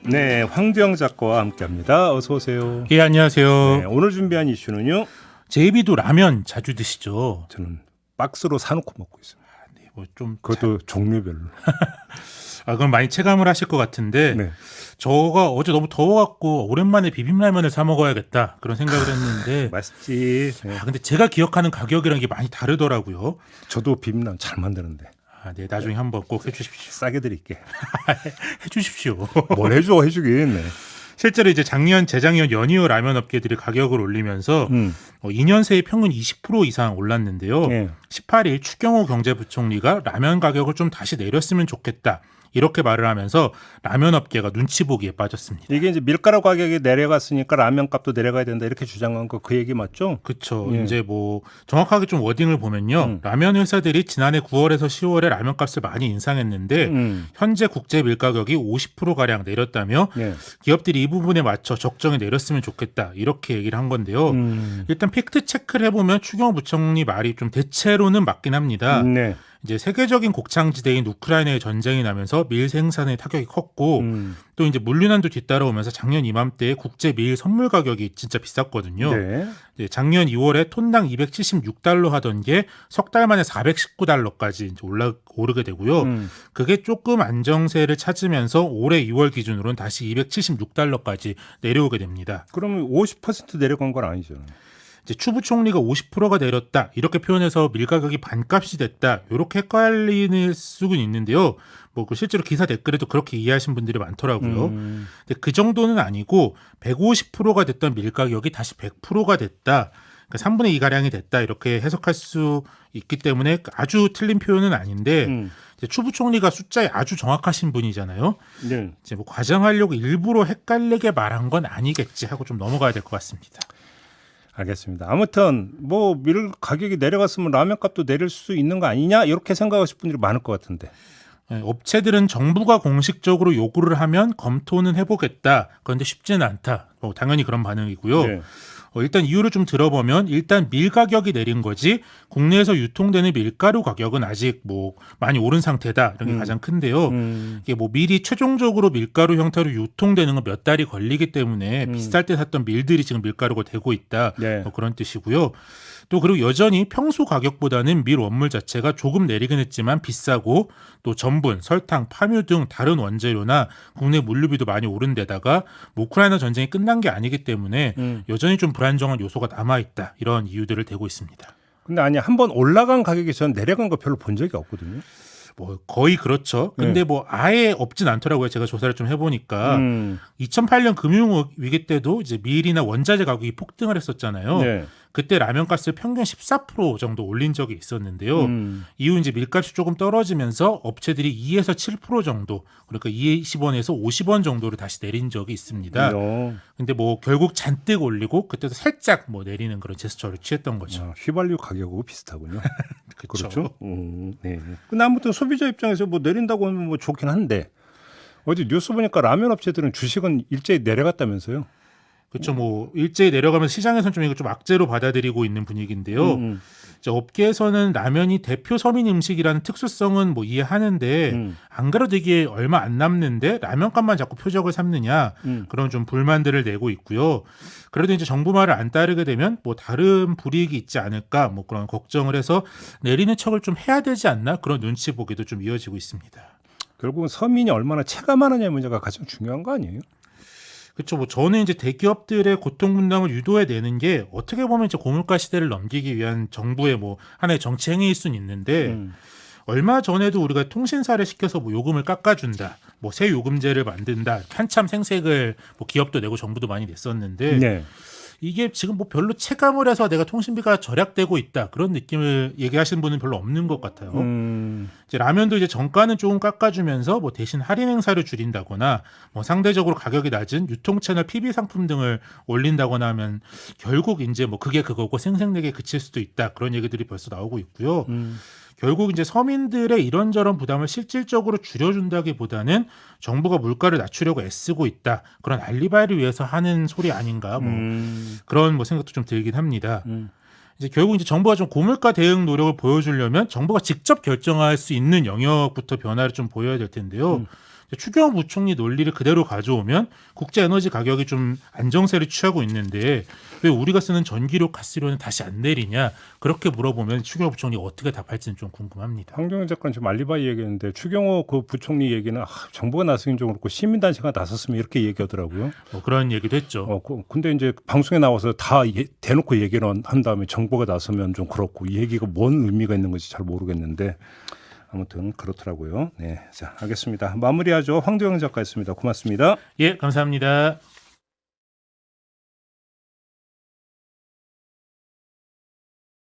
네, 황주영 작가와 함께합니다. 어서 오세요. 예, 안녕하세요. 네, 오늘 준비한 이슈는요. 제이비도 라면 자주 드시죠? 저는 박스로 사놓고 먹고 있습니다. 네, 좀 그것도 종류별로. 그럼 많이 체감을 하실 것 같은데 네. 저가 어제 너무 더워갖고 오랜만에 비빔라면을 사 먹어야겠다 그런 생각을 했는데 맛있지. 네. 근데 제가 기억하는 가격이랑 이게 많이 다르더라고요. 저도 비빔라면 잘 만드는데 네, 나중에 한번 꼭 해주십시오. 싸게 드릴게. 해주십시오. 뭘 해주긴. 네. 실제로 이제 작년, 재작년 연이어 라면 업계들이 가격을 올리면서 2년 새에 평균 20% 이상 올랐는데요. 네. 18일 추경호 경제부총리가 라면 가격을 좀 다시 내렸으면 좋겠다. 이렇게 말을 하면서 라면 업계가 눈치 보기에 빠졌습니다. 이게 이제 밀가루 가격이 내려갔으니까 라면 값도 내려가야 된다 이렇게 주장한 거 그 얘기 맞죠? 그렇죠. 예. 이제 뭐 정확하게 좀 워딩을 보면요. 라면 회사들이 지난해 9월에서 10월에 라면 값을 많이 인상했는데 현재 국제 밀가격이 50% 가량 내렸다며 예. 기업들이 이 부분에 맞춰 적정히 내렸으면 좋겠다. 이렇게 얘기를 한 건데요. 일단 팩트 체크를 해보면 추경호 부총리 말이 좀 대체로는 맞긴 합니다. 네. 이제 세계적인 곡창지대인 우크라이나의 전쟁이 나면서 밀 생산에 타격이 컸고 또 이제 물류난도 뒤따라오면서 작년 이맘때 국제 밀 선물 가격이 진짜 비쌌거든요. 네. 이제 작년 2월에 톤당 276달러 하던 게 석 달 만에 419달러까지 이제 오르게 되고요. 그게 조금 안정세를 찾으면서 올해 2월 기준으로는 다시 276달러까지 내려오게 됩니다. 그러면 50% 내려간 건 아니죠. 이제 추 부총리가 50%가 내렸다 이렇게 표현해서 밀 가격이 반값이 됐다 이렇게 헷갈리는 수는 있는데요. 뭐 실제로 기사 댓글에도 그렇게 이해하신 분들이 많더라고요. 근데 그 정도는 아니고 150%가 됐던 밀 가격이 다시 100%가 됐다. 그러니까 3분의 2 가량이 됐다 이렇게 해석할 수 있기 때문에 아주 틀린 표현은 아닌데 이제 추 부총리가 숫자에 아주 정확하신 분이잖아요. 네. 이제 뭐 과장하려고 일부러 헷갈리게 말한 건 아니겠지 하고 좀 넘어가야 될 것 같습니다. 알겠습니다. 아무튼 뭐 밀 가격이 내려갔으면 라면 값도 내릴 수 있는 거 아니냐 이렇게 생각하실 분들이 많을 것 같은데. 업체들은 정부가 공식적으로 요구를 하면 검토는 해보겠다. 그런데 쉽지는 않다. 당연히 그런 반응이고요. 네. 일단 이유를 좀 들어보면 일단 밀 가격이 내린 거지 국내에서 유통되는 밀가루 가격은 아직 뭐 많이 오른 상태다. 이런 게 가장 큰데요. 이게 뭐 밀이 최종적으로 밀가루 형태로 유통되는 건 몇 달이 걸리기 때문에 비쌀 때 샀던 밀들이 지금 밀가루가 되고 있다. 네. 뭐 그런 뜻이고요. 또 그리고 여전히 평소 가격보다는 밀 원물 자체가 조금 내리긴 했지만 비싸고 또 전분, 설탕, 파묘 등 다른 원재료나 국내 물류비도 많이 오른 데다가 우크라이나 전쟁이 끝난 게 아니기 때문에 여전히 좀 불안정한 요소가 남아있다. 이런 이유들을 대고 있습니다. 근데 아니 한번 올라간 가격이 전 내려간 거 별로 본 적이 없거든요. 뭐 거의 그렇죠. 근데 뭐 아예 없진 않더라고요. 제가 조사를 좀 해보니까 2008년 금융 위기 때도 이제 밀이나 원자재 가격이 폭등을 했었잖아요. 네. 그때 라면 값을 평균 14% 정도 올린 적이 있었는데요. 이후 이제 밀값이 조금 떨어지면서 업체들이 2에서 7% 정도, 그러니까 20원에서 50원 정도를 다시 내린 적이 있습니다. 근데 뭐 결국 잔뜩 올리고 그때도 살짝 뭐 내리는 그런 제스처를 취했던 거죠. 휘발유 가격하고 비슷하군요. 그렇죠. 그렇죠. 네. 근데 아무튼 소비자 입장에서 뭐 내린다고 하면 뭐 좋긴 한데 어제 뉴스 보니까 라면 업체들은 주식은 일제히 내려갔다면서요. 그렇죠. 뭐 일제히 내려가면서 시장에서는 좀 이거 좀 악재로 받아들이고 있는 분위기인데요. 이제 업계에서는 라면이 대표 서민 음식이라는 특수성은 뭐 이해하는데 안 그래도 이게 얼마 안 남는데 라면값만 자꾸 표적을 삼느냐 그런 좀 불만들을 내고 있고요. 그래도 이제 정부 말을 안 따르게 되면 뭐 다른 불이익이 있지 않을까 뭐 그런 걱정을 해서 내리는 척을 좀 해야 되지 않나 그런 눈치 보기도 좀 이어지고 있습니다. 결국은 서민이 얼마나 체감하느냐의 문제가 가장 중요한 거 아니에요? 그렇죠. 뭐 저는 이제 대기업들의 고통 분담을 유도해내는 게 어떻게 보면 이제 고물가 시대를 넘기기 위한 정부의 뭐 하나의 정치 행위일 수는 있는데 얼마 전에도 우리가 통신사를 시켜서 뭐 요금을 깎아준다, 뭐 새 요금제를 만든다, 한참 생색을 뭐 기업도 내고 정부도 많이 냈었는데 네. 이게 지금 뭐 별로 체감을 해서 내가 통신비가 절약되고 있다 그런 느낌을 얘기하시는 분은 별로 없는 것 같아요. 이제 라면도 이제 정가는 조금 깎아주면서 뭐 대신 할인 행사를 줄인다거나 뭐 상대적으로 가격이 낮은 유통 채널 PB 상품 등을 올린다거나 하면 결국 이제 뭐 그게 그거고 생색내게 그칠 수도 있다 그런 얘기들이 벌써 나오고 있고요. 결국 이제 서민들의 이런저런 부담을 실질적으로 줄여준다기보다는 정부가 물가를 낮추려고 애쓰고 있다 그런 알리바이를 위해서 하는 소리 아닌가 뭐 그런 뭐 생각도 좀 들긴 합니다. 이제 결국 이제 정부가 좀 고물가 대응 노력을 보여주려면 정부가 직접 결정할 수 있는 영역부터 변화를 좀 보여야 될 텐데요. 추경호 부총리 논리를 그대로 가져오면 국제 에너지 가격이 좀 안정세를 취하고 있는데 왜 우리가 쓰는 전기료, 가스료는 다시 안 내리냐 그렇게 물어보면 추경호 부총리가 어떻게 답할지는 좀 궁금합니다. 황교안 작가는 지금 알리바이 얘기했는데 추경호 그 부총리 얘기는 정부가 나서긴 좀 그렇고 시민단체가 나섰으면 이렇게 얘기하더라고요. 뭐 그런 얘기도 했죠. 근데 이제 방송에 나와서 다 대놓고 얘기를 한 다음에 정부가 나서면 좀 그렇고 이 얘기가 뭔 의미가 있는 건지 잘 모르겠는데 아무튼 그렇더라고요. 네, 자 알겠습니다. 마무리하죠. 황도영 작가였습니다. 고맙습니다. 예, 감사합니다.